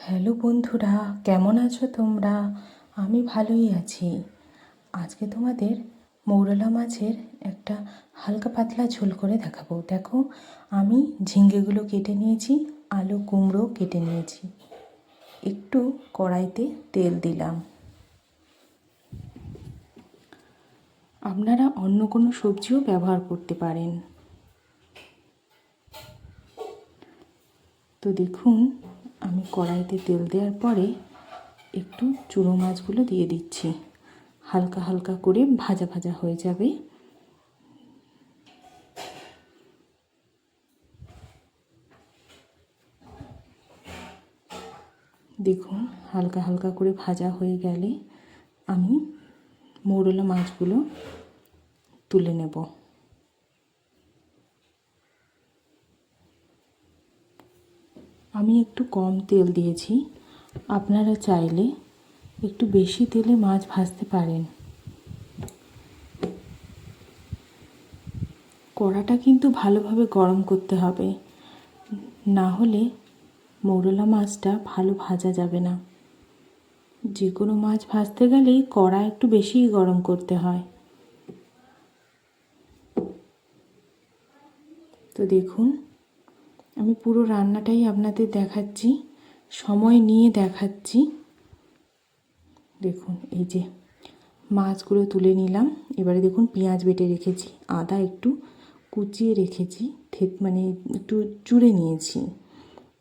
Hello বন্ধুরা, কেমন আছো তোমরা? আমি ভালোই আছি। আজকে তোমাদের মৌরলা মাছের একটা হালকা পাতলা ঝোল করে দেখাবো। দেখো, আমি ঝিঙ্গেগুলো কেটে নিয়েছি, আলু কুমড়ো কেটে নিয়েছি। একটু কড়াইতে তেল দিলাম। আপনারা অন্য কোনো সবজিও ব্যবহার করতে পারেন। তো দেখুন, আমি কড়াইতে তেল দেওয়ার পরে একটু চুনো মাছগুলো দিয়ে দিচ্ছি। হালকা হালকা করে ভাজা ভাজা হয়ে যাবে। দেখুন, হালকা হালকা করে ভাজা হয়ে গেলে আমি মৌরলা মাছগুলো তুলে নেব। আমি একটু কম তেল দিয়েছি, আপনারা চাইলে একটু বেশি তেলে মাছ ভাজতে পারেন। কড়াটা কিন্তু ভালোভাবে গরম করতে হবে, না হলে মৌরলা মাছটা ভালো ভাজা যাবে না। যে কোনো মাছ ভাজতে গেলেই কড়া একটু বেশিই গরম করতে হয়। তো দেখুন, আমি পুরো রান্নাটাই আপনাদের দেখাচ্ছি, সময় নিয়ে দেখাচ্ছি। দেখুন, এই যে মাছগুলো তুলে নিলাম। এবারে দেখুন, পেঁয়াজ বেটে রেখেছি, আদা একটু কুচিয়ে রেখেছি, মানে একটু চুড়ে নিয়েছি।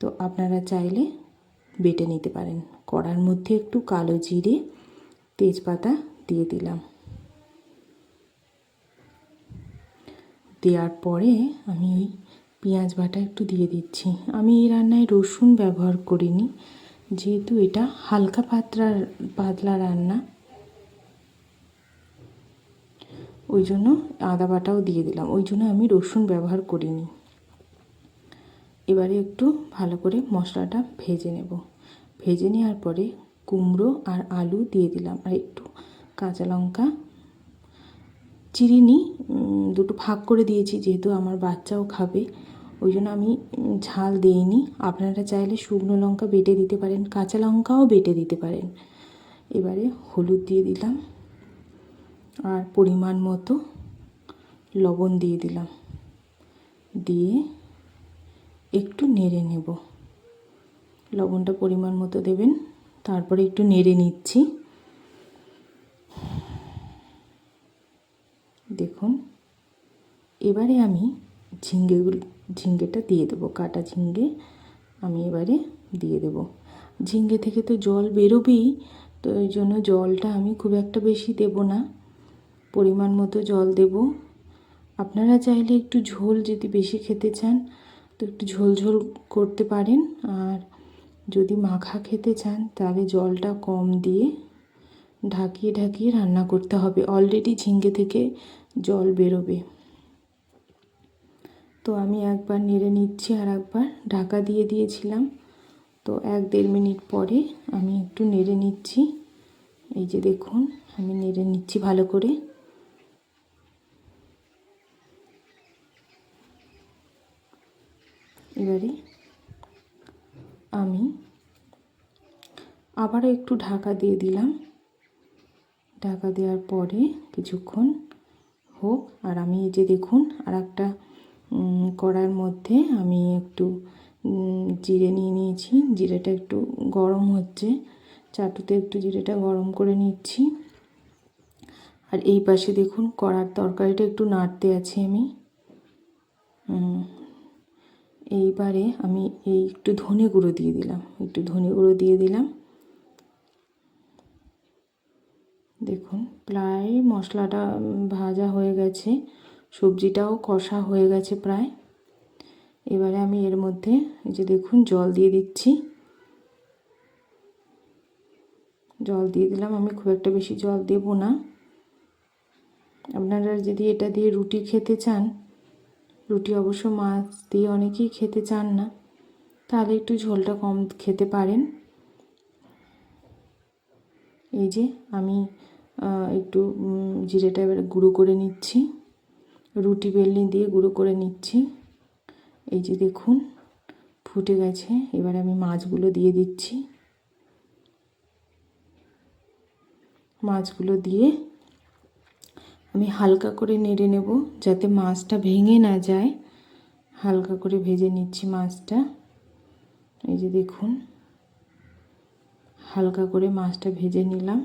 তো আপনারা চাইলে বেটে নিতে পারেন। কড়ার মধ্যে একটু কালো জিরে, তেজপাতা দিয়ে দিলাম। দেওয়ার পরে আমি ওই পেঁয়াজ বাটা একটু দিয়ে দিচ্ছি। আমি এই রান্নায় রসুন ব্যবহার করিনি, যেহেতু এটা হালকা পাতলা রান্না, ওই জন্য আদা বাটাও দিয়ে দিলাম, ওই জন্য আমি রসুন ব্যবহার করিনি। এবারে একটু ভালো করে মশলাটা ভেজে নেব। ভেজে নেওয়ার পরে কুমড়ো আর আলু দিয়ে দিলাম, আর একটু কাঁচা লঙ্কা চিরিনি, দুটো ভাগ করে দিয়েছি, যেহেতু আমার বাচ্চাও খাবে, ওই জন্য আমি ঝাল দিইনি। আপনারা চাইলে শুকনো লঙ্কা বেটে দিতে পারেন, কাঁচা লঙ্কাও বেটে দিতে পারেন। এবারে হলুদ দিয়ে দিলাম আর পরিমাণ মতো লবণ দিয়ে দিলাম, দিয়ে একটু নেড়ে নেব। লবণটা পরিমাণ মতো দেবেন, তারপরে একটু নেড়ে নিচ্ছি। দেখুন, এবারে আমি ঝিঙ্গেটা দিয়ে দেবো, কাটা ঝিঙ্গে আমি এবারে দিয়ে দেব। ঝিঙ্গে থেকে তো জল বেরোবেই, তো ওই জন্য জলটা আমি খুব একটা বেশি দেব না, পরিমাণ মতো জল দেব। আপনারা চাইলে একটু ঝোল যদি বেশি খেতে চান তো একটু ঝোল ঝোল করতে পারেন, আর যদি মাখা খেতে চান তাহলে জলটা কম দিয়ে ঢাকিয়ে ঢাকিয়ে রান্না করতে হবে। অলরেডি ঝিঙ্গে থেকে জল বেরোবে। তো আমি একবার নেড়ে নিচ্ছি, আর একবার ঢাকা দিয়ে দিয়েছিলাম। তো 1-1.5 মিনিট পরে আমি একটু নেড়ে নিচ্ছি। এই যে দেখুন, আমি নেড়ে নিচ্ছি ভালো করে। এবারে আমি আবারও একটু ঢাকা দিয়ে দিলাম। ঢাকা দেওয়ার পরে কিছুক্ষণ হোক। আর আমি এই যে দেখুন, আর একটা কড়াইয়ের মধ্যে আমি একটু জিরে নিয়ে নিয়েছি। জিরেটা একটু গরম হচ্ছে, চাটুতে একটু জিরেটা গরম করে নিচ্ছি। আর এই পাশে দেখুন, কড়ার তরকারিটা একটু নাড়তে আছি আমি। এইবারে আমি একটু ধনে গুঁড়ো দিয়ে দিলাম। দেখুন, প্রায় মশলাটা ভাজা হয়ে গেছে, সবজিটাও কষা হয়ে গেছে প্রায়। এবারে আমি এর মধ্যে এই যে দেখুন জল দিয়ে দিচ্ছি। জল দিয়ে দিলাম, আমি খুব একটা বেশি জল দেব না। আপনারা যদি এটা দিয়ে রুটি খেতে চান, রুটি অবশ্য মাছ দিয়ে অনেকেই খেতে চান না, তাহলে একটু ঝোলটা কম খেতে পারেন। এই যে আমি একটু জিরেটা এবার গুঁড়ো করে নিচ্ছি, রুটি বেলনি দিয়ে গুঁড়ো করে নিচ্ছি। এই যে দেখুন, ফুটে গেছে। এবার আমি মাছগুলো দিয়ে দিচ্ছি। মাছগুলো দিয়ে আমি হালকা করে নেড়ে নেব যাতে মাছটা ভেঙে না যায়। হালকা করে ভেজে নিচ্ছি মাছটা। এই যে দেখুন, হালকা করে মাছটা ভেজে নিলাম।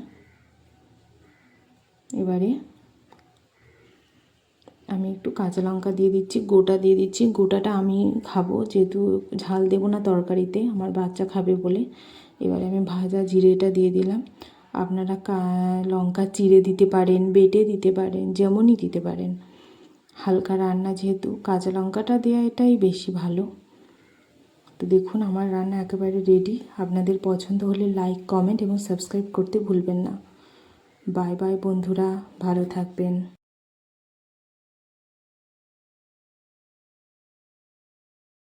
এবারে আমি একটু কাঁচা লঙ্কা দিয়ে দিচ্ছি, গোটা দিয়ে দিচ্ছি। গোটাটা আমি খাবো, যেহেতু ঝাল দেবো না তরকারিতে, আমার বাচ্চা খাবে বলে। এবারে আমি ভাজা জিরেটা দিয়ে দিলাম। আপনারা লঙ্কা চিড়ে দিতে পারেন, বেটে দিতে পারেন, যেমনই দিতে পারেন। হালকা রান্না যেহেতু, কাঁচা লঙ্কাটা দেওয়া এটাই বেশি ভালো। তো দেখুন আমার রান্না একেবারে রেডি। আপনাদের পছন্দ হলে লাইক, কমেন্ট এবং সাবস্ক্রাইব করতে ভুলবেন না। বাই বাই বন্ধুরা, ভালো থাকবেন।